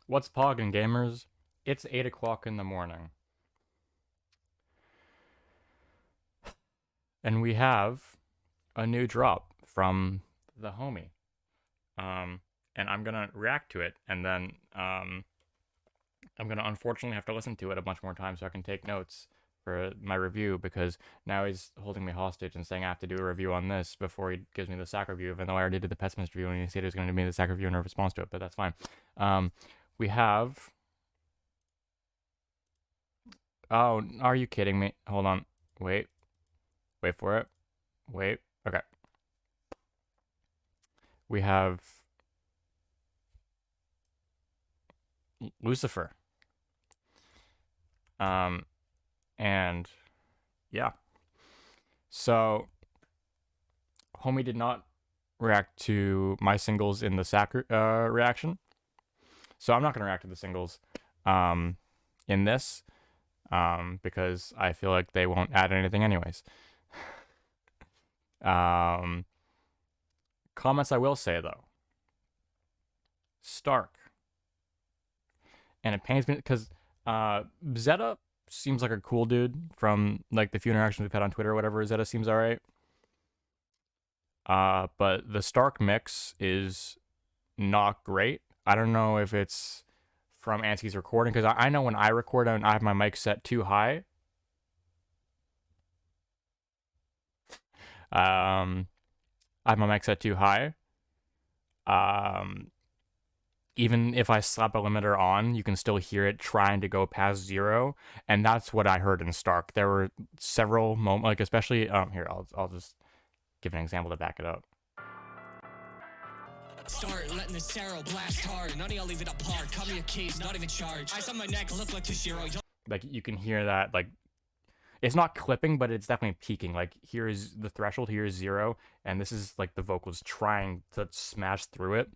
What's poggin', gamers? It's 8 o'clock in the morning. And we have a new drop from the homie. Um, and I'm gonna react to it, and then I'm gonna unfortunately have to listen to it a bunch more times so I can take notes for my review, because now he's holding me hostage and saying I have to do a review on this before he gives me the sack review, even though I already did the pessimist review and he said he was going to give me the sack review in a response to it, but that's fine. We have... Oh, are you kidding me? Hold on. Wait. Wait for it. Wait. Okay. We have Lucifer. And yeah. So, homie did not react to my singles in the sack reaction. So I'm not going to react to the singles in this because I feel like they won't add anything anyways. Comments I will say, though. Stark. And it pains me because Zeta seems like a cool dude from like the few interactions we've had on Twitter or whatever. Zeta seems alright. But the Stark mix is not great. I don't know if it's from Anskee's recording, because I know when I record and I have my mic set too high. I have my mic set too high. Even if I slap a limiter on, you can still hear it trying to go past 0, and that's what I heard in Stark. There were several moments, like especially here, I'll just give an example to back it up. Start letting the Sarrow blast hard. None of y'all leave it apart. Cover your keys, not even charged. Ice on my neck, look like Toshiro. Like you can hear that, like it's not clipping, but it's definitely peaking. Like here is the threshold, here is 0, and this is like the vocals trying to smash through it.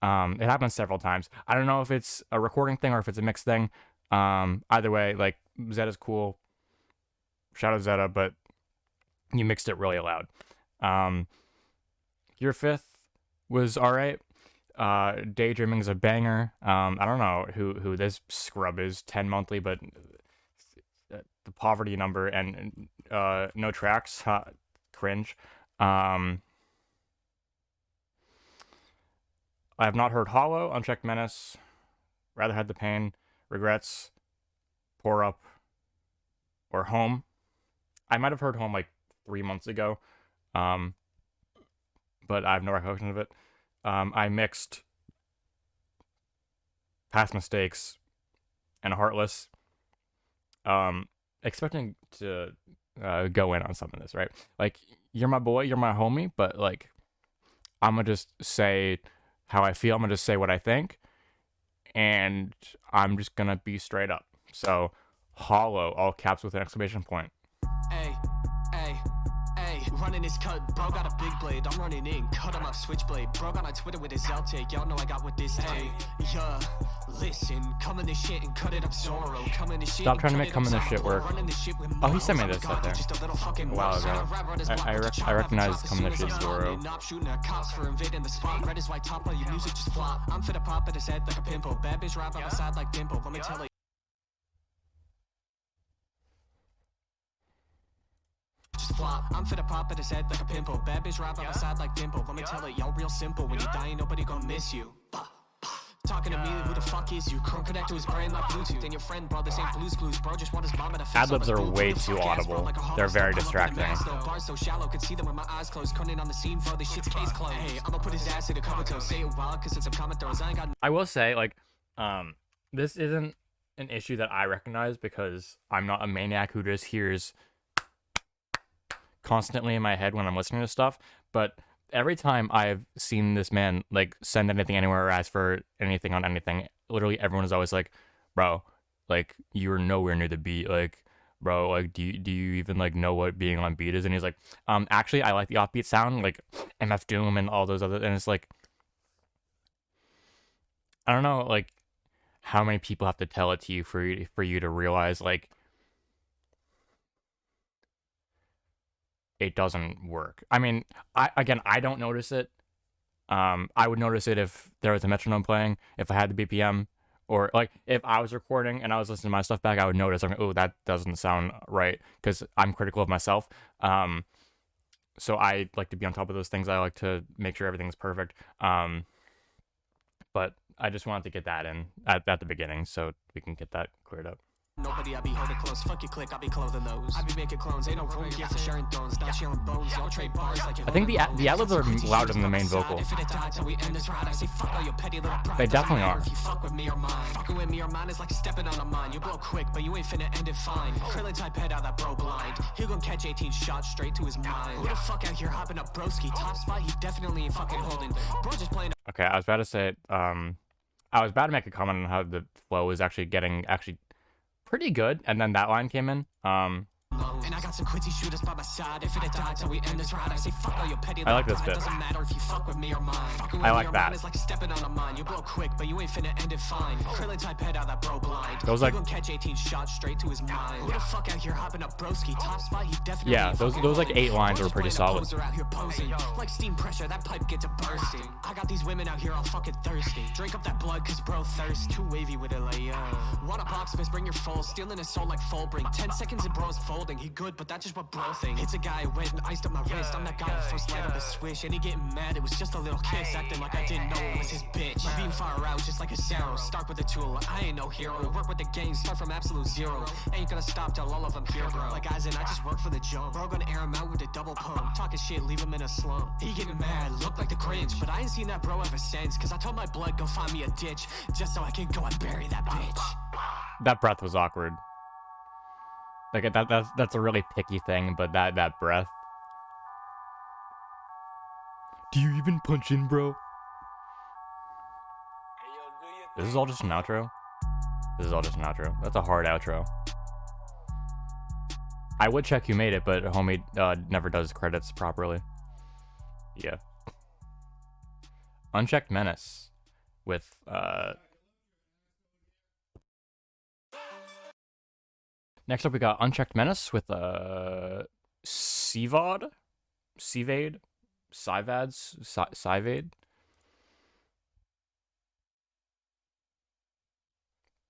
It happens several times. I don't know if it's a recording thing or if it's a mixed thing. Either way, like Zeta's cool. Shout out Zeta, but you mixed it really loud. Your fifth was alright. Daydreaming is a banger. I don't know who this scrub is. 10 monthly, but the poverty number and no tracks. Cringe. I have not heard Hollow, Unchecked Menace, Rather Had the Pain, Regrets, Pour Up, or Home. I might have heard Home like 3 months ago, but I have no recollection of it. I mixed Past Mistakes and Heartless, expecting to go in on some of this, right? Like, you're my boy, you're my homie, but like, I'm gonna just say how I feel. I'm gonna just say what I think, and I'm just gonna be straight up. So, Hollow, all caps with an exclamation point. Hey, hey, hey. Running his cut, bro got a big blade. I'm running in, cut him up, switchblade. Bro got on Twitter with his LT. Y'all know I got with this tape. Yeah, listen, come in this shit and cut it up, Zorro. Come in this shit. Stop trying to make come in this shit work. Oh, he sent me this up there a while ago. I recognize come in this shit Zorro. Shooting at cops for invading the spot. Red is white top while your music just flop. I'm fit to pop at his head like a pimple. Bad bitch rap on the side like dimple. Let me tell you. Flop. I'm fit to pop at his head like a pimple. Bad bitch rap on the side like dimple. Let me tell it, y'all real simple. When you die, nobody gonna miss you. Talking to me, who the fuck is you? Chrome connect to his brain like Bluetooth. And your friend, bro, this ain't Blue's Clues, bro. Just want his mom at a face. Ad-libs are way too audible. They're very distracting. Bars so shallow, could see them with my eyes closed. Conan on the scene, bro. This shit's case closed. Hey, I'ma put his ass in a comatose. Say it wild, cause it's a comment throws. I ain't got. I will say, like, this isn't an issue that I recognize because I'm not a maniac who just hears constantly in my head when I'm listening to stuff, but every time I've seen this man like send anything anywhere or ask for anything on anything, literally everyone is always like, bro, like you're nowhere near the beat, like bro, like do you even like know what being on beat is? And he's like, actually I like the offbeat sound, like MF Doom and all those other, and it's like, I don't know like how many people have to tell it to you for you to realize like it doesn't work. I mean, I don't notice it. I would notice it if there was a metronome playing, if I had the BPM, or like if I was recording and I was listening to my stuff back, I would notice, I'm like, oh, that doesn't sound right, because I'm critical of myself. So I like to be on top of those things. I like to make sure everything's perfect. But I just wanted to get that in at the beginning so we can get that cleared up. Nobody, I be holding close. Fuck your click, I be clothing those. I be making clones, ain't no room here for sharing thrones. Not sharing bones, y'all trade bars like I think the ad-libs are louder than the main vocal. They definitely are. If you fuck with me or mine, fucking with me or mine is like stepping on a mine. You blow quick, but you ain't finna end it fine. Krillin type head out that bro blind. He gon' catch 18 shots straight to his mind. Who the fuck out here hopping up broski? Top spot, he definitely ain't fucking holding. Bro just playing. Okay, I was about to say, I was about to make a comment on how the flow is actually getting pretty good, and then that line came in. And I got some quitty shooters by my side. If it died till we end this ride, I say fuck all your petty. I like this bit. Doesn't matter if you fuck with me or mine. I like that. It's like stepping on a mine. You blow quick, but you ain't finna end it fine. Krillin type head out that bro blind. Those like, he gon' catch 18 shots straight to his mind. Who the fuck out here hopping up broski? Top spot, he definitely. Yeah, those like 8 lines were pretty solid. Out here posing. Like steam pressure, that pipe gets a bursting. I got these women out here all fucking thirsty. Drink up that blood, cause bro thirst. Too wavy with it, like want a box of bring your full. Stealing his soul like full bring. 10 seconds and bro's folding. He good, but that's just what bro think. It's a guy who went and iced up my wrist. I'm that guy who first light up his swish. And he getting mad, it was just a little kiss. Acting like I didn't know it was his bitch. My beam fire out just like a arrow. Start with a tool, I ain't no hero. Work with the gang, start from absolute zero. Ain't gonna stop till all of them here, bro. Like guys, and I just work for the jump. Bro gonna air him out with a double pump. Talking shit, leave him in a slump. He getting mad, look like the cringe. But I ain't seen that bro ever since. Cause I told my blood, go find me a ditch. Just so I can go and bury that bitch. That breath was awkward. Like that's a really picky thing, but that breath. Do you even punch in, bro? This is all just an outro? This is all just an outro. That's a hard outro. I would check who made it, but homie never does credits properly. Yeah. Unchecked Menace with next up we got Unchecked Menace with Sivade.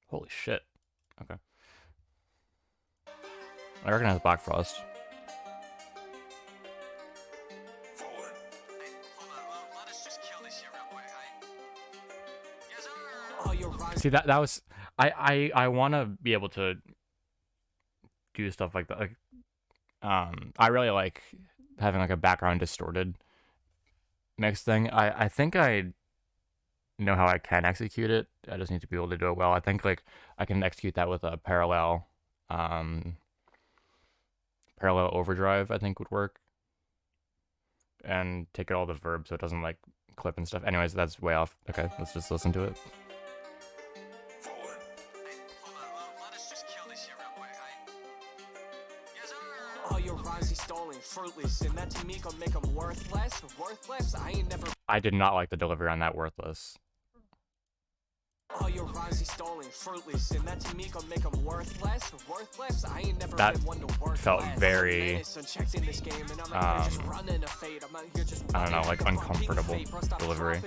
Holy shit. Okay. I recognize Black Frost. See, that was I want to be able to do stuff like that. Like, I really like having like a background distorted mix thing. I think I know how I can execute it. I just need to be able to do it well. I think like I can execute that with a parallel overdrive, I think would work, and take out all the verbs so it doesn't like clip and stuff. Anyways, that's way off. Okay, let's just listen to it. Fruitless, and that to me gon' make them worthless. I ain't never. I did not like the delivery on that worthless. All your rhymes he stolen, fruitless, and that to me gon' make them worthless. I ain't never that been one to work felt less. very I don't know, like uncomfortable delivery.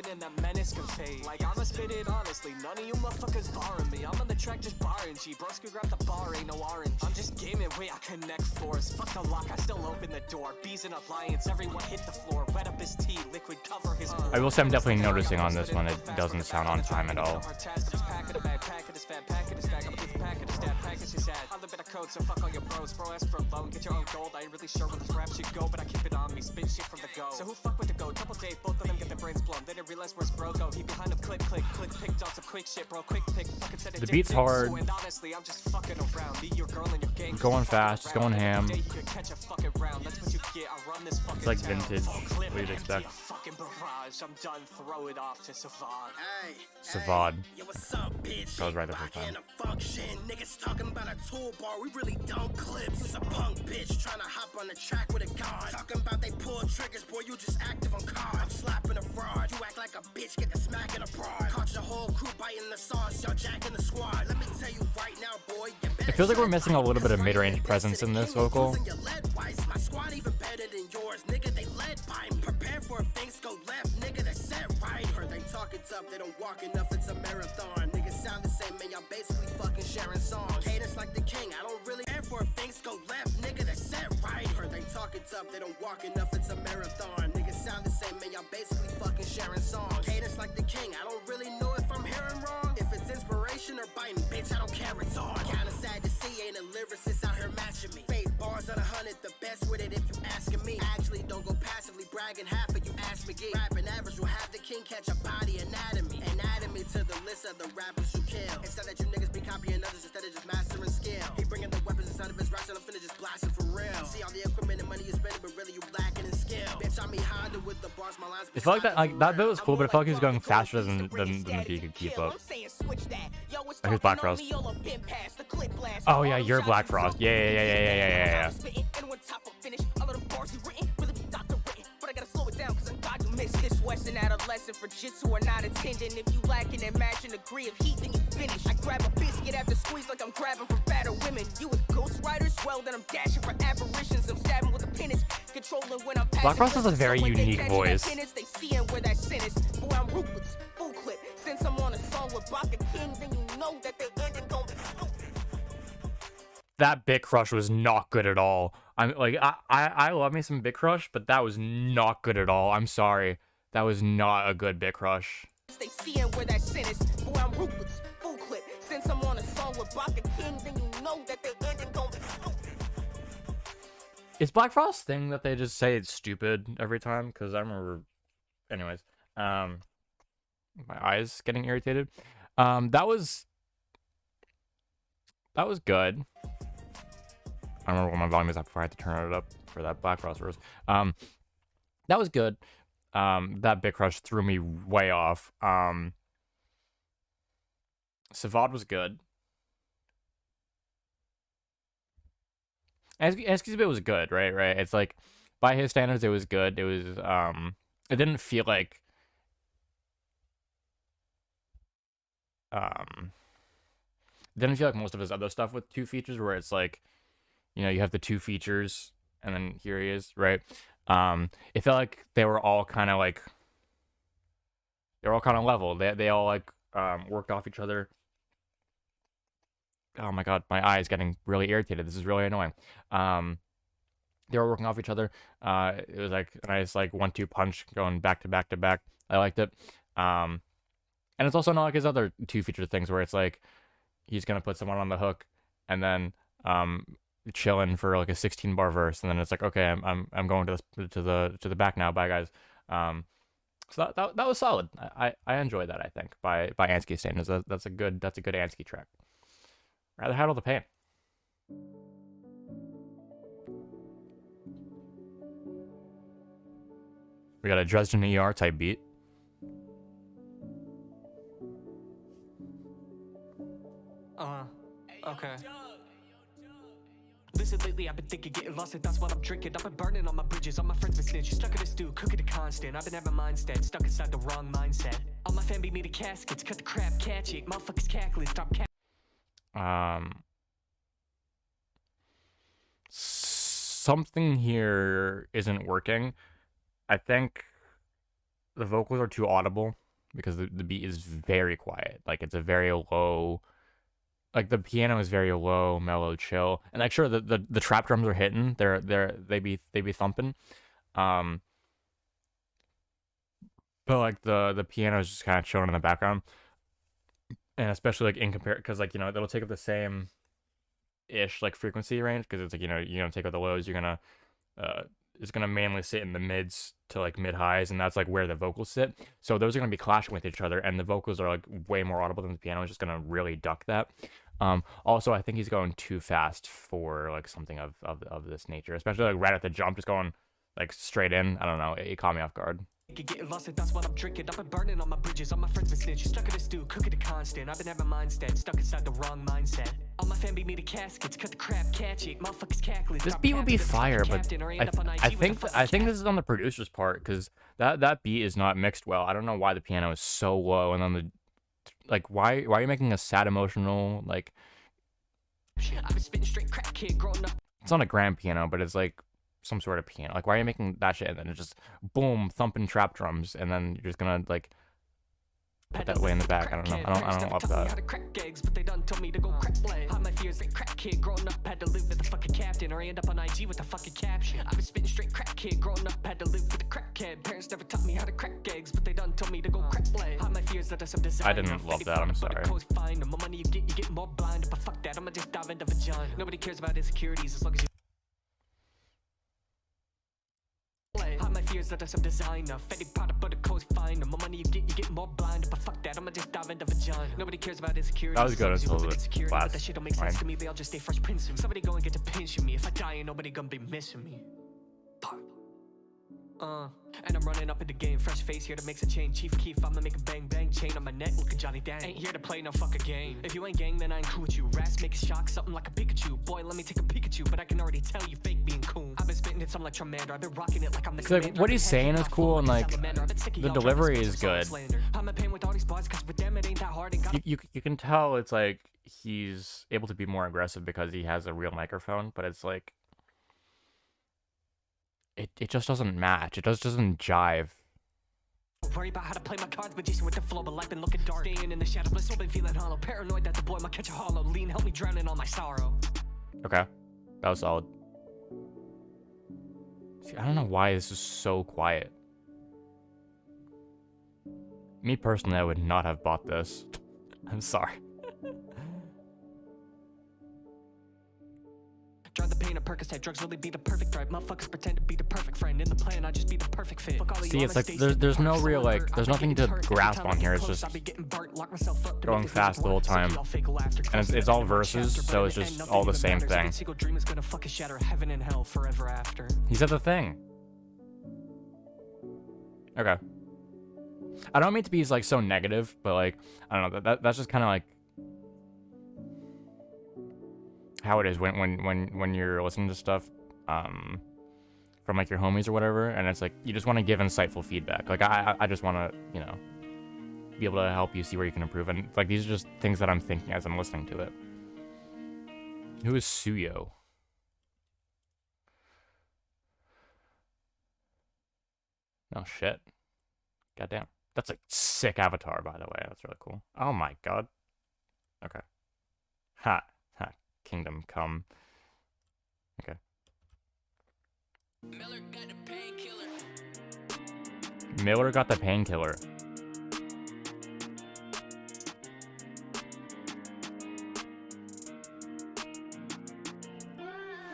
Like I'ma spit it honestly, none of you motherfuckers barring me. I'm on the track just barring G. Broski grab the bar, ain't no orange. I'm just gaming, way I connect force. Fuck the lock, I still open the door. Bees in alliance, everyone hit the floor. Wet up his tea, liquid cover his. I will say I'm definitely noticing on this one it doesn't sound on time at all. Packet of bag, packet is fat, packet is bag. I'm a packet of stab, package is sad. I live in a code, so fuck all your bros. Bro, ask for a loan, get your own gold. I ain't really sure where this rap shit go, but I keep it on me. Spit shit from the go. So who fuck with the go? Double date, both of them get their brains blown. They didn't realize where's bro go. He behind him, click, picked on some quick shit, bro. Quick pick, fucking said it. The beat's hard. So, and honestly, I'm just fucking around. Me, your girl, and your gang. Going fast, just going ham. It's like vintage. What you'd expect. I'm done, throw it off to Savard. Savard. Yo, what's up, bitch? That was right the first time. Function. Niggas talking about a toolbar, we really don't clips. You's a punk bitch trying to hop on the track with a gun. Talking about they pull triggers, boy, you just active on cards. I'm slapping a fraud, you act like a bitch, get the smack in a broad. Caught your whole crew biting the sauce, y'all jacking the squad. Let me tell you right now, boy, it feels like we're missing a little bit of mid-range presence in this vocal. My squad even better than yours, nigga, they led by me. Prepare for if things go left, nigga, they set right. Heard they talking tough, they don't walk enough, it's a marathon. Niggas sound the same, man, y'all basically fucking sharing songs. Cadence like the king, I don't really care for if things go left, nigga, that's set right. Heard they talking tough, they don't walk enough, it's a marathon. Niggas sound the same, man, y'all basically fucking sharing songs. Cadence like the king, I don't really know if I'm hearing wrong. If it's inspiration or biting, bitch, I don't care, it's on. Kinda sad to see, ain't a lyricist out here matching me. Fade bars on 100, the best with it if you asking me. I actually don't go passively bragging, half of you ask McGee. Rapping average will have the king catch a body anatomy. Anatomy to the list of the rappers who kill. Instead that you niggas be copying others instead of just mastering skill. He bringing the weapons inside of his raps and I'm finna just blasting for real. See all the equipment and money you spending, but really you lacking in skill. Bitch, I'm Honda with the bars, my lines. I felt like that bit was cool, but I felt like he was going faster than he could keep up. Here's Black Frost. Oh yeah, you're Black Frost. Yeah. This Western adolescent for jitsu or not attending. If you lack an imagined degree of heat, then you finish. I grab a biscuit after squeeze like I'm grabbing for fatter women. You with ghostwriters? Well, then I'm dashing for apparitions. I'm stabbing with a penis, controlling when I'm passing. Black Frost has a very unique voice. They see where that sin is. Boy, I'm ruthless, full clip. Since I'm on a song with Baka King, then you know that they ending gon' be stupid. That Bit Crush was not good at all. I'm like, I love me some Bit Crush, but that was not good at all. I'm sorry. That was not a good Bit Crush. They seeing where that sin is. Boy, I'm ruthless, full clip. Since I'm on a song with Baka King, then you know that they ending gon' be stupid. Is Black Frost's thing that they just say it's stupid every time? Because I remember, anyways, my eyes getting irritated. That was good. I remember when my volume was up before I had to turn it up for that Black Frost verse. That was good. That Bit Crush threw me way off. Savad was good. Anskee's bit was good, right? It's like, by his standards, it was good. It was, it didn't feel like, most of his other stuff with two features, where it's like, you know, you have the two features, and then here he is, right? It felt like they were all kind of level. They all like worked off each other. Oh my god, my eye is getting really irritated. This is really annoying. They were working off each other. It was like a nice like 1-2 punch going back to back to back. I liked it. And it's also not like his other two feature things where it's like he's gonna put someone on the hook and then chilling for like a 16-bar verse, and then it's like, okay, I'm going to the back now. Bye guys. So that was solid. I enjoyed that. I think by Anskee standards, that's a good Anskee track. Rather handle the pain. We got a Dresden ER type beat. Okay. Listen, lately I've been thinking, getting lost, and that's what I'm drinking. I've been burning on my bridges, all my friends been snitching. Stuck in a stew, cooking it constant. I've been having mindset, stuck inside the wrong mindset. All my family needed caskets, cut the crap, catch it. Motherfuckers cackling, stop Something here isn't working. I think the vocals are too audible because the beat is very quiet. Like, it's a very low, like the piano is very low, mellow, chill, and like sure the trap drums are hitting. They be thumping, but like the piano is just kind of chilling in the background, and especially like in compare, because like, you know, it'll take up the same ish like frequency range, because it's like, you know, you're gonna take out the lows, you're gonna it's gonna mainly sit in the mids to like mid highs, and that's like where the vocals sit. So those are gonna be clashing with each other, and the vocals are like way more audible than the piano. Is just gonna really duck that. Also, I think he's going too fast for like something of this nature, especially like right at the jump, just going like straight in. I don't know, it caught me off guard. Getting lost, and that's what I'm drinking. I've been burning on my bridges, all my friends been snitching. Stuck in a stew, cooking it constant. I've been having mindset, stuck inside the wrong mindset. All my family needed caskets, cut the crap, catch it. Motherfuckers cackling. This beat would be fire, but I think this is on the producer's part, because that beat is not mixed well. I don't know why the piano is so low, and then the like why are you making a sad emotional like? I've been spitting straight crack kid growing up. It's not a grand piano, but it's like some sort of piano. Like, why are you making that shit and then it's just boom thumping trap drums, and then you're just gonna like put that way in the back. I don't know. I don't love that. But they done told me to go crack play. Hide my fears like crack kid. Growing up, had to live with the fucking captain, or I end up on IG with the fucking caption. I was spitting straight crack kid. Growing up, had to live with the crack kid. Parents never taught me how to crack eggs, but they done told me to go crack play. Hide my fears that are some design. I didn't love that. I'm sorry. The more money you get more blind. But fuck that, I'ma just dive into vagina. Nobody cares about insecurities as long as you. Hide my fears that are some designer. Fetty Prada, but a code's fine. The more money you get more blind. But fuck that, I'ma just dive into vagina. Nobody cares about insecurities. That was good until the last but that shit don't make sense to me. They all just stay fresh prints of me. Somebody go and get to pinching me. If I die, ain't nobody gonna be missing me. And I'm running up in the game, fresh face here to make a change. Chief Keef, I'ma make a bang bang chain on my neck. Look at Johnny Dang. Ain't here to play no fucking game. If you ain't gang, then I ain't cool with you. Rats make a shock, something like a Pikachu. Boy, let me take a Pikachu, but I can already tell you fake being cool. I've been spitting it some like Charmander. I've been rocking it like I'm the commander. Like, what he's saying is cool, and like the delivery is good. You can tell it's like he's able to be more aggressive because he has a real microphone, but it's like it just doesn't match. It just doesn't jive. Worry about how to play my cards, but Jason with the flow, but life been looking dark. Staying in the shadow, but still been feeling hollow. Paranoid that the boy might catch a hollow. Lean, help me drown in all my sorrow. Okay, that was solid. See, I don't know why this is so quiet. Me personally, I would not have bought this. I'm sorry. Drive the pain of Percocet, drugs really be the perfect drive. Motherfuckers pretend to be the perfect friend. In the plan, I just be the perfect fit. See, it's like there's no real like there's nothing to grasp on here. It's just going fast the whole time, and it's all verses, so it's just all the same thing. He said the thing. Okay. I don't mean to be like so negative, but like I don't know. That's just kind of like how it is when you're listening to stuff from like your homies or whatever, and it's like you just want to give insightful feedback. Like I just want to, you know, be able to help you see where you can improve, and like these are just things that I'm thinking as I'm listening to it. Who is Suyo? Oh shit. Goddamn. That's a sick avatar, by the way. That's really cool. Oh my god. Okay. Ha. Kingdom Come. Okay. Miller got the painkiller. Miller got the painkiller.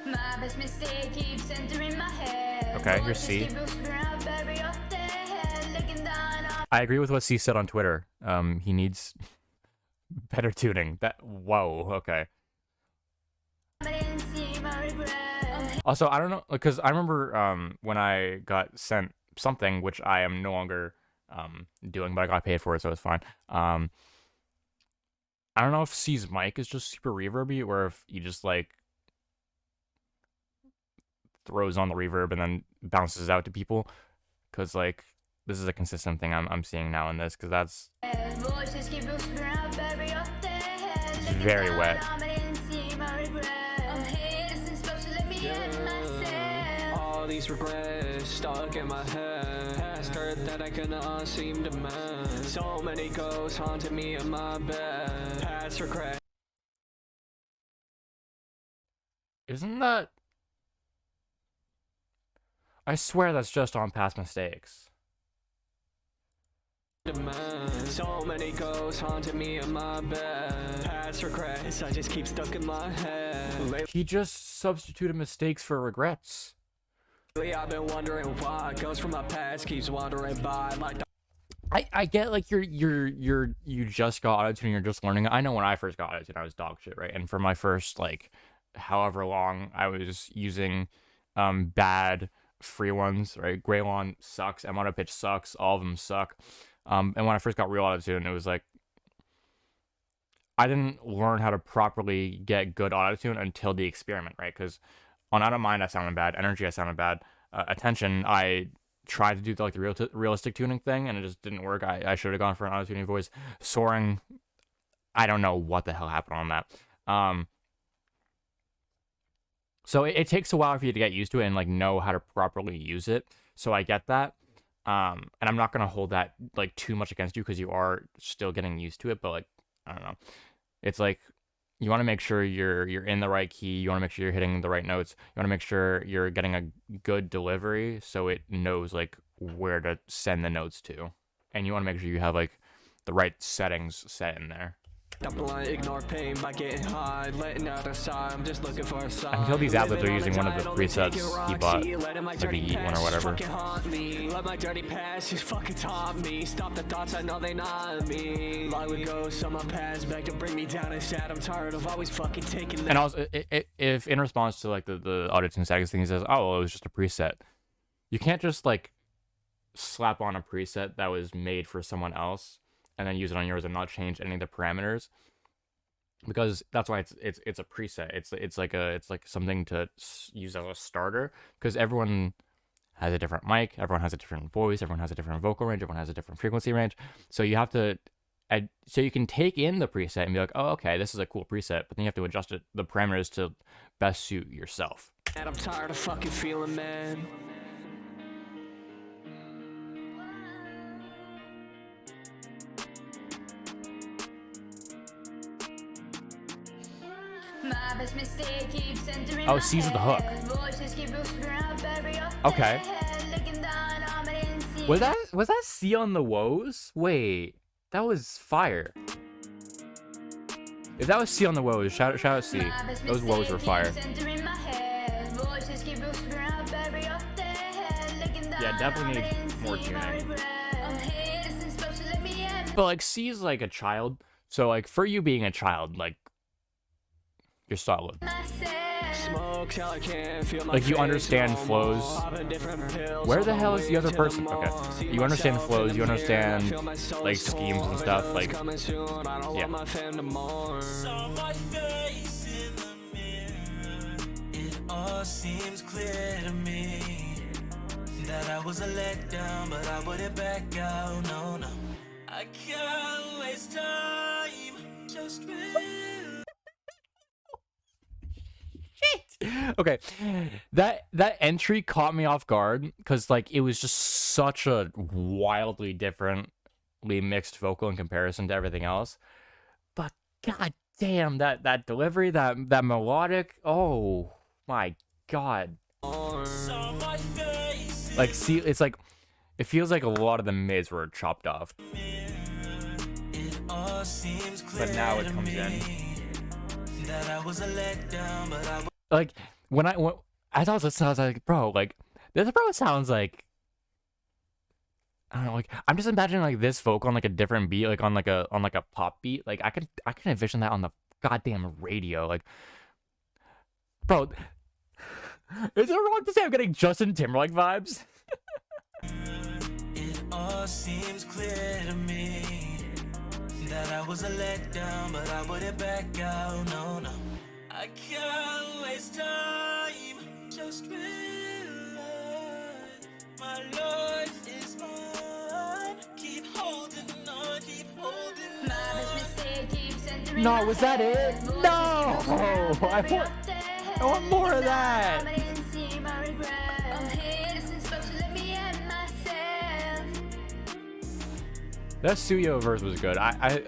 My best mistake keeps entering my head. Okay, here's C. I agree with what C said on Twitter. He needs better tuning. Whoa, okay. Also, I don't know, because I remember when I got sent something, which I am no longer doing, but I got paid for it, so it's fine. I don't know if C's mic is just super reverby, or if he just, like, throws on the reverb and then bounces out to people, because, like, this is a consistent thing I'm seeing now in this, because that's very wet. All these regrets stuck in my head. Past hurt that I cannot seem to mend. So many ghosts haunting me in my bed. Past regret. Isn't that? I swear that's just on Past Mistakes. So many ghosts haunting me in my bed. Past regrets, I just keep stuck in my head. He just substituted mistakes for regrets. I've been wondering why ghosts from my past keeps wandering by like. I get like you just got autotune, you're just learning. I know when I first got autotune, I was dog shit, right? And for my first like however long, I was using bad free ones, right? Greylon sucks, Mono Pitch sucks, all of them suck. And when I first got real autotune, it was like I didn't learn how to properly get good autotune until the experiment, right? Because on Out of Mind, I sounded bad. Energy, I sounded bad. Attention, I tried to do like the realistic tuning thing, and it just didn't work. I should have gone for an auto-tuning voice. Soaring, I don't know what the hell happened on that. So it takes a while for you to get used to it and like know how to properly use it. So I get that. And I'm not gonna hold that like too much against you because you are still getting used to it. But like, I don't know, it's like you want to make sure you're in the right key. You want to make sure you're hitting the right notes. You want to make sure you're getting a good delivery so it knows like where to send the notes to, and you want to make sure you have like the right settings set in there. Ignore pain by getting high, letting out a sigh. I'm just looking for a sign. I can tell these ad-libs are using one of the presets he bought, like the Yeet one or whatever. Let my dirty past just fucking taunt me. Stop the thoughts, I know they not me. Lie with ghosts on my past, beg to bring me down and sad. I'm tired of always fucking taking that. And also, if in response to like the auditing settings thing, he says, "Oh, well, it was just a preset," you can't just like slap on a preset that was made for someone else and then use it on yours and not change any of the parameters, because that's why it's a preset. It's like something to use as a starter, because everyone has a different mic, everyone has a different voice, everyone has a different vocal range, everyone has a different frequency range. So you have to so you can take in the preset and be like, oh, okay, this is a cool preset, but then you have to adjust the parameters to best suit yourself. I'm tired of fucking feeling, man. Oh, C's the hook. Okay. Was that C on the woes? Wait, that was fire. If that was C on the woes, shout out C. Those woes were fire. Yeah, definitely need more tuning. But like C's like a child, so like for you being a child, like you're solid. Like you understand flows. Where the hell is the other person? Okay, you understand flows. You understand like schemes and stuff. Like, yeah. It all seems clear to me that I was a letdown, but I wouldn't back out. No, no, I can't waste time. Just Okay, that entry caught me off guard because like it was just such a wildly differently mixed vocal in comparison to everything else. But god damn, that delivery, that melodic, oh my god. Like, see, it's like it feels like a lot of the mids were chopped off, but now it comes in. that I was a letdown, but I Like as I was listening, I was like, bro, like this bro sounds like, I don't know, like I'm just imagining like this vocal on like a different beat, like on like a pop beat. Like I can envision that on the goddamn radio. Like, bro, is it wrong to say I'm getting Justin Timberlake vibes? It all seems clear to me that I was a letdown, but I wouldn't back out. No, no, I can't waste time. Just realize my life is mine. Keep holding on, keep holding on. No, was that it? No, I want more of that. That Suyo verse was good. I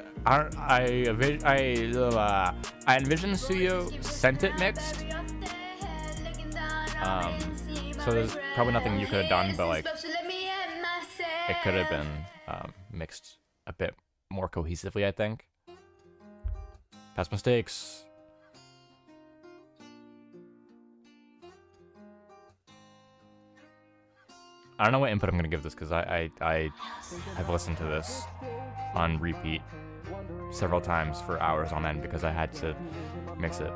envisioned Suyo sent it mixed. So there's probably nothing you could have done, but like it could have been mixed a bit more cohesively, I think. Past mistakes. I don't know what input I'm gonna give this because I have listened to this on repeat several times for hours on end because I had to mix it.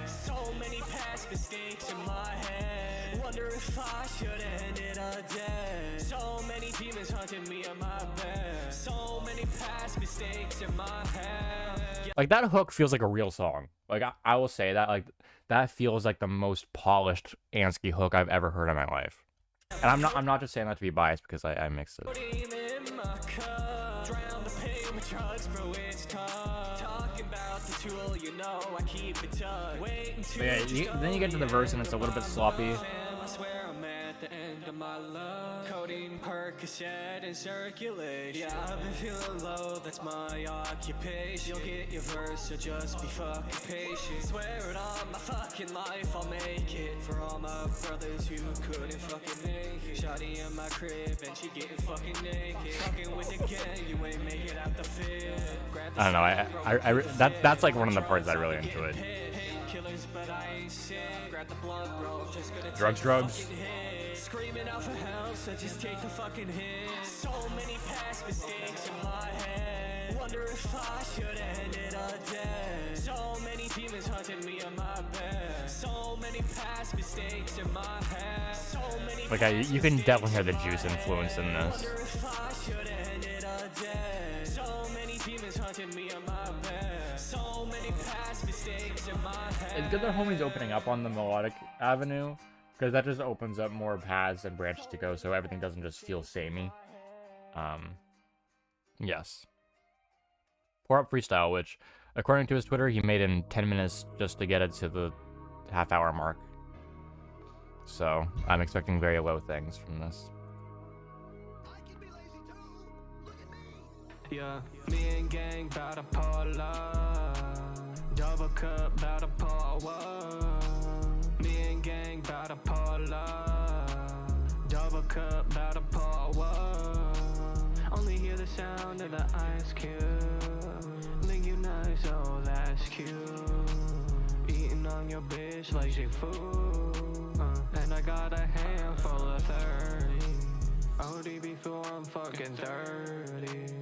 So many past mistakes in my head. Wonder if I should end it again. So many demons haunting me in my bed. So many past mistakes in my head. Like that hook feels like a real song. Like I will say that, like that feels like the most polished Anskee hook I've ever heard in my life. And I'm not just saying that to be biased because I mixed it. drown the pain with drugs, bro, it's tough. Talking about the tool, you know, I keep it tucked. Waiting to Then you get to the verse and it's a little bit sloppy. I swear I'm at the end of my love. Codeine, Percocet, and circulation. Yeah, I've been feeling low, that's my occupation. You'll get your verse, so just be fucking patient. Swear it on my fucking life, I'll make it. For all my brothers who couldn't fucking make it. Shawty in my crib, and she getting fucking naked. Fucking with the gang, you ain't make it out the fit. I don't know, that's like one of the parts I really enjoyed. Killers, but I ain't sick. Grab the blunt, bro, just gonna Drugs. Screaming out for help, so just take the fucking hit. So many past mistakes in my head. Wonder if I should end it all dead. So many demons haunting me on my bed. So many past mistakes in my head. So many Like, you can definitely hear the Juice influence in this. wonder if I should end it all dead. So many demons haunting me on my bed. So many past mistakes in my head. It's good that Homie's opening up on the melodic avenue, because that just opens up more paths and branches to go, so everything doesn't just feel samey. Yes. Pour Up Freestyle, which, according to his Twitter, he made in 10 minutes just to get it to the half-hour mark. So, I'm expecting very low things from this. Yeah, me and gang bout to pull up. Double cup bout to pull up. Me and gang bout to pull up. Double cup bout to pull up. Only hear the sound of the ice cube. Link you nice, oh that's cute. Eating on your bitch like she food. And I got a handful of 30. OD before I'm fucking 30.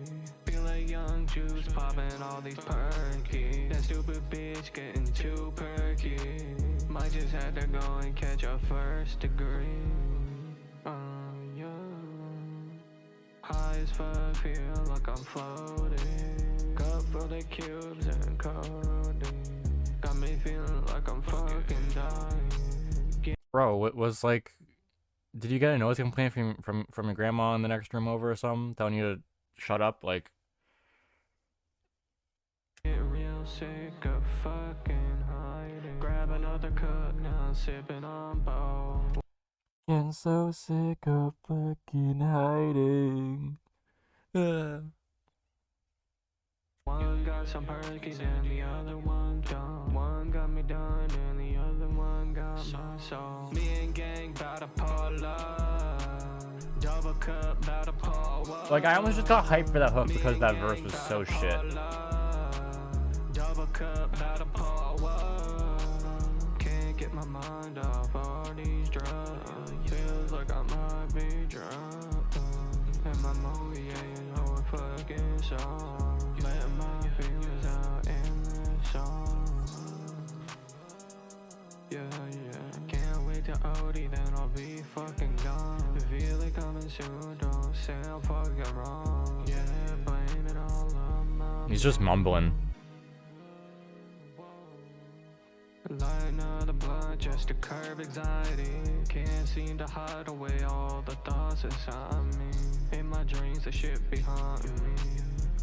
Feel like young juice popping all these perky. That stupid bitch getting too perky. Might just have to go and catch a first degree. Yeah. High as fuck, feel like I'm floating. Cup full of cubes and codeine. Got me feeling like I'm fucking dying. Bro, it was like... Did you get a noise complaint from your grandma in the next room over or something? Telling you to shut up? Like... Get real sick of fucking hiding. Grab another cup, now sipping on both. Getting so sick of fucking hiding. One got some perkies and the other one don't. One got me done and the other one got my soul. Me and gang bout to pull up. Double cup bout to pull up. Like, I almost just got hyped for that hook because that verse was so shit. Double cup bout to pull up. Can't get my mind off all these drugs. Feels like I might be drunk. And my movie, yeah, you know a fucking song. Letting my feelings out in this song. Yeah, yeah. Can't wait to OD, then I'll be fucking gone. Feel it coming soon, don't say I'm fucking wrong. Yeah, blame it all on my... He's just mumbling. Light another blunt just to curb anxiety. Can't seem to hide away all the thoughts inside me. In my dreams, the shit be haunting me.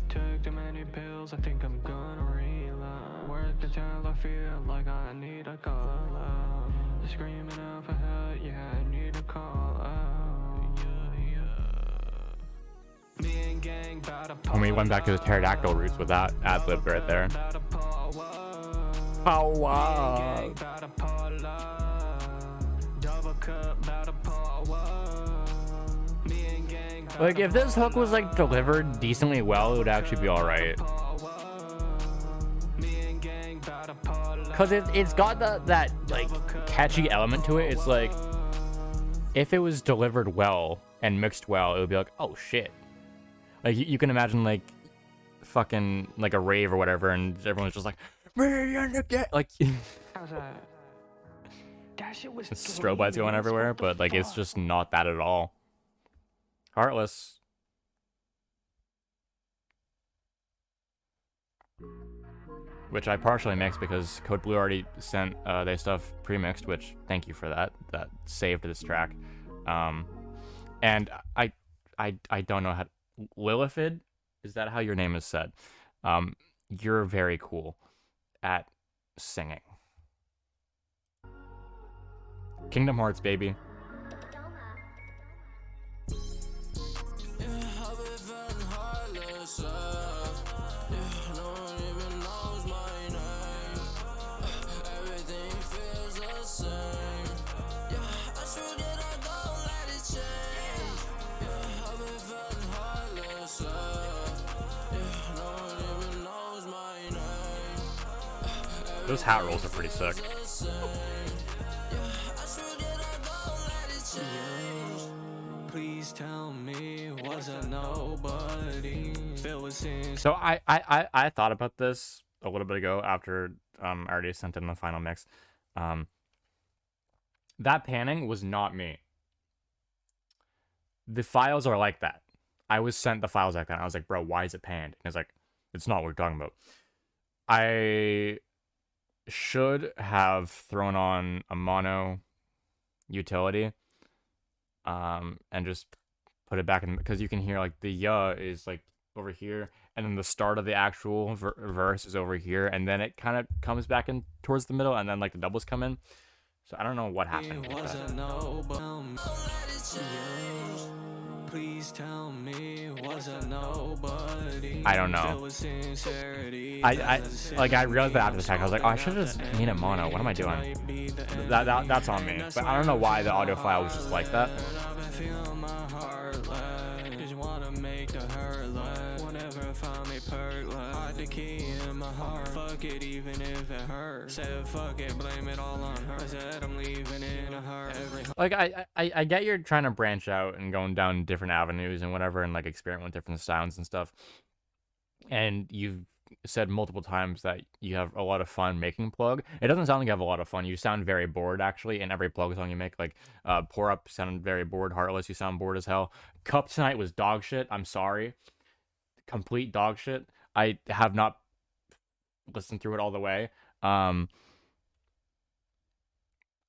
Took too many pills, I think I'm gonna relapse. Work until I feel like I need a call out. Screaming out for help, yeah, I need a call out. Yeah, yeah. Me and gang bout to pull up. When we went back to the pterodactyl roots with that ad-lib right there. Power. Like, if this hook was like delivered decently well, it would actually be alright. Cause it's got that like catchy element to it. It's like, if it was delivered well and mixed well, it would be like, oh shit. Like you can imagine like fucking like a rave or whatever, and everyone's just like, like How's that? That shit was strobe lights going everywhere, but like it's just not that at all. Heartless. Which I partially mixed because Code Blue already sent their stuff pre-mixed, which thank you for that. That saved this track. And I don't know how Lilithid Is that how your name is said? You're very cool at singing. Kingdom Hearts, baby. Those hat rolls are pretty sick. Please tell me, was a nobody? So I thought about this a little bit ago after I already sent in the final mix. That panning was not me. The files are like that. I was sent the files like that. And I was like, bro, why is it panned? And it's like, it's not what we're talking about. I should have thrown on a mono utility and just put it back in, because you can hear like the is like over here, and then the start of the actual verse is over here, and then it kind of comes back in towards the middle, and then like the doubles come in. So I don't know what happened with that. Please tell me, was a nobody? I don't know. I realized that after the fact. I was like, oh, I should have just made it mono. What am I doing? That's on me. But I don't know why the audio file was just like that. Fuck it, even if it hurts. Said fuck it, blame it all on her. I said I'm leaving in a hurry. Like I get you're trying to branch out and going down different avenues and whatever, and like experiment with different sounds and stuff. And you've said multiple times that you have a lot of fun making plug. It doesn't sound like you have a lot of fun. You sound very bored actually in every plug song you make. Like Pour Up sounded very bored. Heartless, you sound bored as hell. Cup Tonight was dog shit. I'm sorry. Complete dog shit. I have not listened through it all the way. I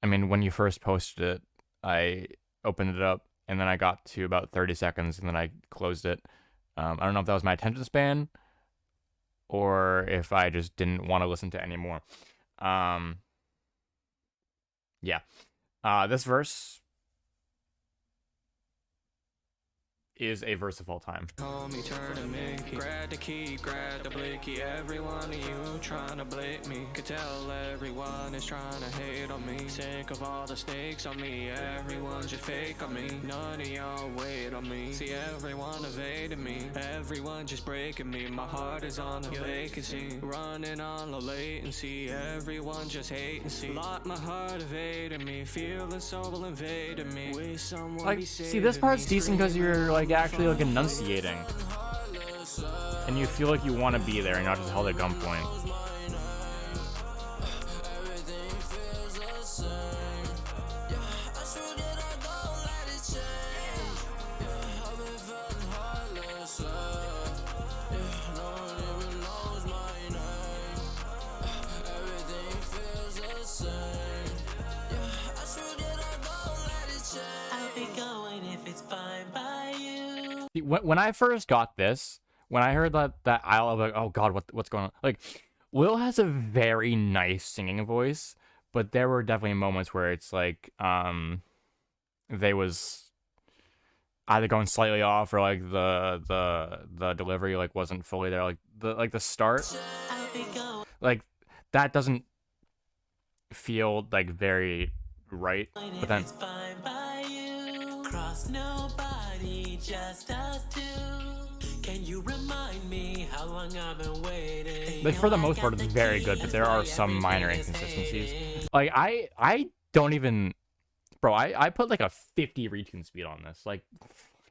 mean, when you first posted it, I opened it up and then I got to about 30 seconds and then I closed it. I don't know if that was my attention span or if I just didn't want to listen to any more. Yeah. This verse is a verse of all time. Call me, turn to Mickey. Grab the key, grab the blicky. Every one of you trying to blame me. Could tell everyone is trying to hate on me. Sick of all the snakes on me. Everyone's just fake on me. None of y'all wait on me. See, everyone evading me. Everyone just breaking me. My heart is on a vacancy. Running on low latency. Everyone just hating. See, lock my heart evading me. Feeling soul invading me. Wish someone Like, be see, this part's saving me. decent because you're like actually like enunciating, and you feel like you want to be there and not just held at gunpoint. When I first got this, when I heard that Isle, I was like, oh god, what's going on? Like, Will has a very nice singing voice, but there were definitely moments where it's like, they was either going slightly off or like the delivery like wasn't fully there. Like the start, like that doesn't feel like very right. But then just us two. Can you remind me how long I've been waiting? like for the most part, it's very good, but there are some minor inconsistencies. Like I don't even, bro. I put like a 50 retune speed on this. Like,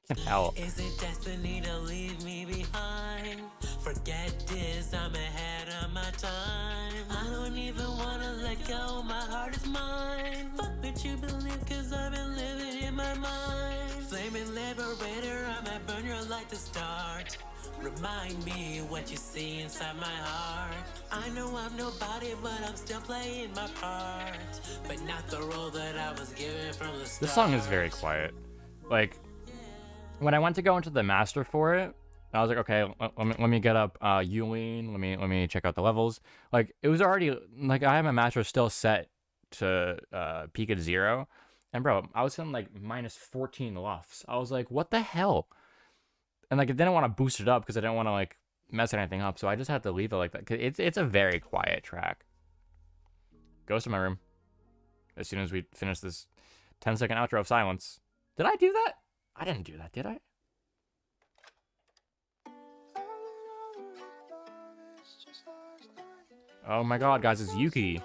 fucking hell. Is it destiny to leave me behind? Forget this, I'm ahead of my time. I don't even wanna let go, my heart is mine. Fuck what you believe, cause I've been living in my mind. Flaming liberator, I'm at burn your light to start. Remind me what you see inside my heart. I know I'm nobody, but I'm still playing my part. But not the role that I was given from the start. This song is very quiet. Like, when I went to go into the master for it, And I was like, okay, let me get up Yuling. Let me check out the levels. Like it was already like I had my master still set to peak at 0, and bro, I was in like minus 14 lufts. I was like, what the hell? And like I didn't want to boost it up because I didn't want to like mess anything up, so I just had to leave it like that. Cause it's a very quiet track. Goes to my room as soon as we finish this 10-second outro of silence. Did I do that? I didn't do that, did I? Oh my god, guys, it's Yuki.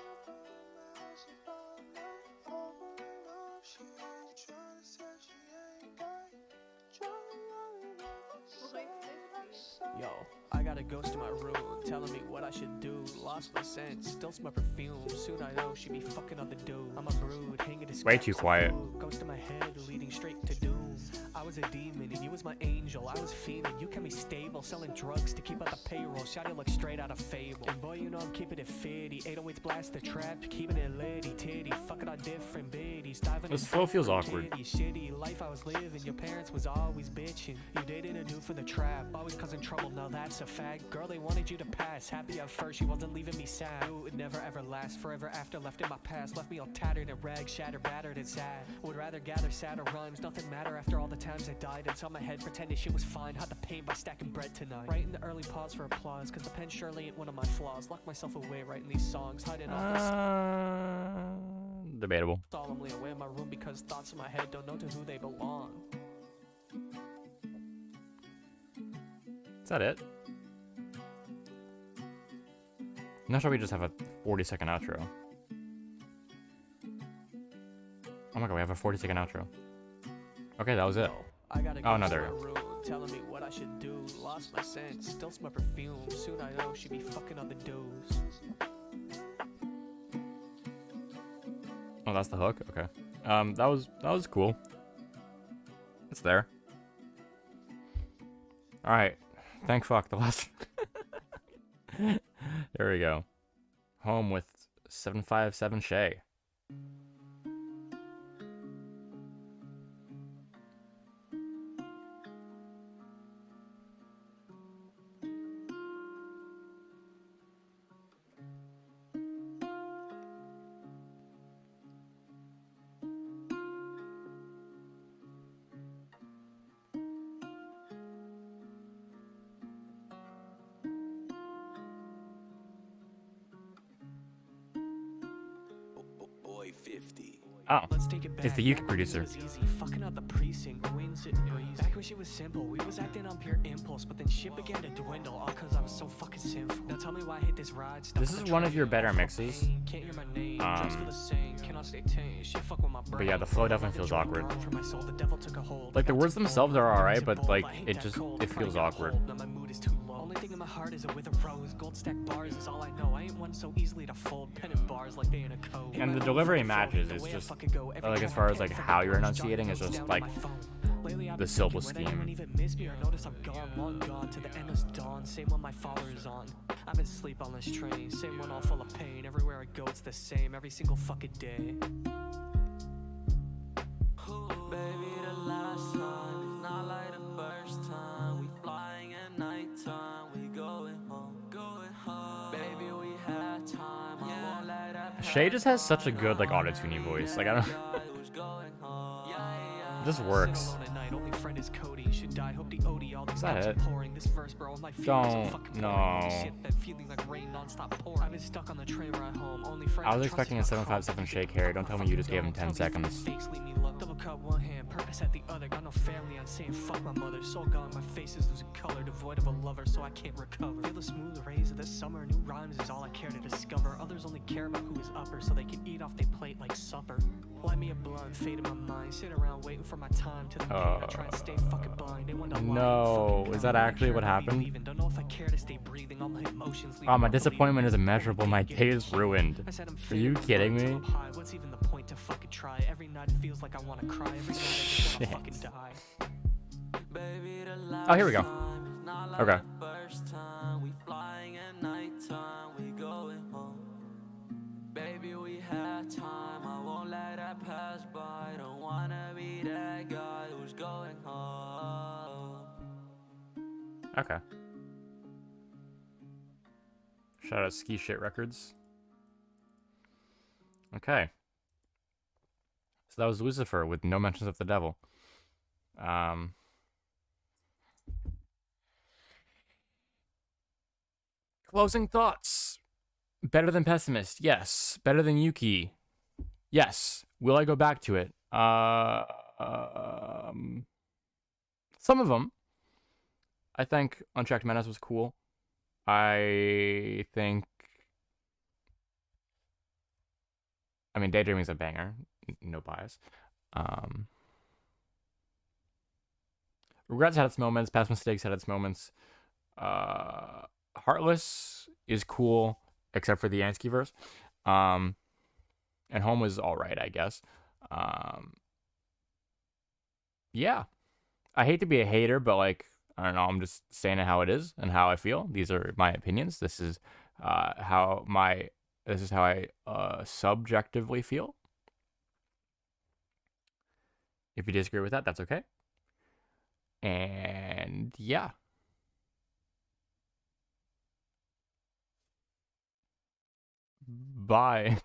Yo, I got a ghost in my room telling me what I should do. Lost my sense, still smell perfume. Soon I know she be fucking on the dude. I'm a brood, hanging to Way too quiet. Ghost in my head, leading straight to doom. I was a demon and you was my angel. I was fiending, you kept me stable. Selling drugs to keep up the payroll. Shawty look straight out of Fable. And boy, you know I'm keeping it fitty. 808s blast the trap, keeping it litty titty. Fucking on different biddies. Diving This in flow feels awkward. shitty life I was living. Your parents was always bitching. You dated a dude for the trap, always causing trouble. Now that's a fact. Girl, they wanted you to pass. Happy at first, she wasn't leaving me sad. Ooh, it never ever lasts. Forever after, left in my past. Left me all tattered and rags, shattered, battered and sad. Would rather gather sadder rhymes. Nothing matter after all the times I died. Inside my head, pretending shit was fine. Had the pain by stacking bread tonight. Writing the early pause for applause, cause the pen surely ain't one of my flaws. Lock myself away writing these songs, hiding all this Debatable. solemnly away in my room because thoughts in my head don't know to who they belong. Is that it? I'm not sure we just have a 40-second outro. Oh my god, we have a 40-second outro. Okay, that was it. I gotta Oh, go no, to there my we go. room, telling me what I should do. Lost my sense, still smell perfume. Soon I know she be fucking on the dudes. Oh, that's the hook? Okay. That was cool. It's there. Alright. Thank fuck, the last there we go. Home with 757 Shay. Boy 50. Oh, Let's take it back. it's the Yuki Back when it producer. was easy, fucking up the precinct, the winds it breeze. Back when she was simple, we was acting on pure impulse, but then shit began to dwindle, all cause I was so fucking sinful. Now tell me why I hate this ride. Stuck This on is the one of train, your better I feel mixes. pain, can't hear my name, dressed for the same, cannot stay tame. Shit fuck with my brain. But yeah, the flow definitely feels awkward. For my soul, the devil took a hold. Like the Got words too bold, themselves are my alright, lyrics but bold, like I hate it that just cold, it finally feels got a awkward. hold, now my mood is too low. Only thing in my heart is a with a rose. Gold stack bars is all I know. I ain't one so easily to fold. Pen and bars like they in a code. And the delivery matches. It's just like as far as like how you're enunciating is just like the syllable scheme. Even miss me or notice I'm gone, long gone to the endless dawn. Same one my followers on. I'm asleep on this train. Same one all full of pain. Everywhere I go it's the same. Every single fucking day. Baby, the last time is not like the first time. We flying at nighttime, we going home, going home. Baby, we had time. I won't let that Shay just has such a good like auto-tuning voice. Like I don't. it was going home. It just works. Single on a night, only friend is Cody. Should die, hope the OD. All these Is that cups are it? pouring. This verse, bro, my feelings Don't, are fucking no. pouring. Holy shit, that feeling like rain non-stop pouring. I've been stuck on the train ride home. Only friend I was I trust expecting a is my 757 crumbs. Shay carry. Don't tell me you just gave him 10 seconds. Fakes leave me low. Double cut one hand, purpose at the other. Got no family, I'm saying fuck my mother. Soul gone, my face is losing color. Devoid of a lover, so I can't recover. Feel the smooth rays of the summer. New rhymes is all I care to discover. Others only care about who is upper, so they can eat off their plate like supper. Light me a blunt, fade in my mind. Sit around waiting for my time to the pain. I try and stay fucking blind. They wonder why No, fucking is that come. I actually care what about happened? believing. Don't know if I care to stay breathing. All my emotions leave Oh, my me disappointment is bleeding. immeasurable. My day is ruined. I said I'm Are you fading, kidding till me? I'm high. What's even the point to fucking try? Every night it feels like I wanna cry. Every night I just wanna Shit. fucking die. Baby, the last Oh, here we go. time is not like Okay. the first time. We flying at nighttime, we going home. Baby, we had time. I won't let that pass by. Don't wanna be that guy who's going home. Okay. Shout out Ski Shit Records. Okay. So that was Lucifer with no mentions of the devil. Closing thoughts. Better than Pessimist, yes. Better than Yuki, yes. Will I go back to it? Some of them. I think Unchecked Menace was cool. I think. I mean, Daydreaming's a banger. No bias. Regrets had its moments. Past Mistakes had its moments. Heartless is cool, except for the Anskee verse. And Home was alright, I guess. Yeah. I hate to be a hater, but like, I don't know, I'm just saying it how it is and how I feel. These are my opinions. This is how I subjectively feel. If you disagree with that, that's okay. And yeah. Bye.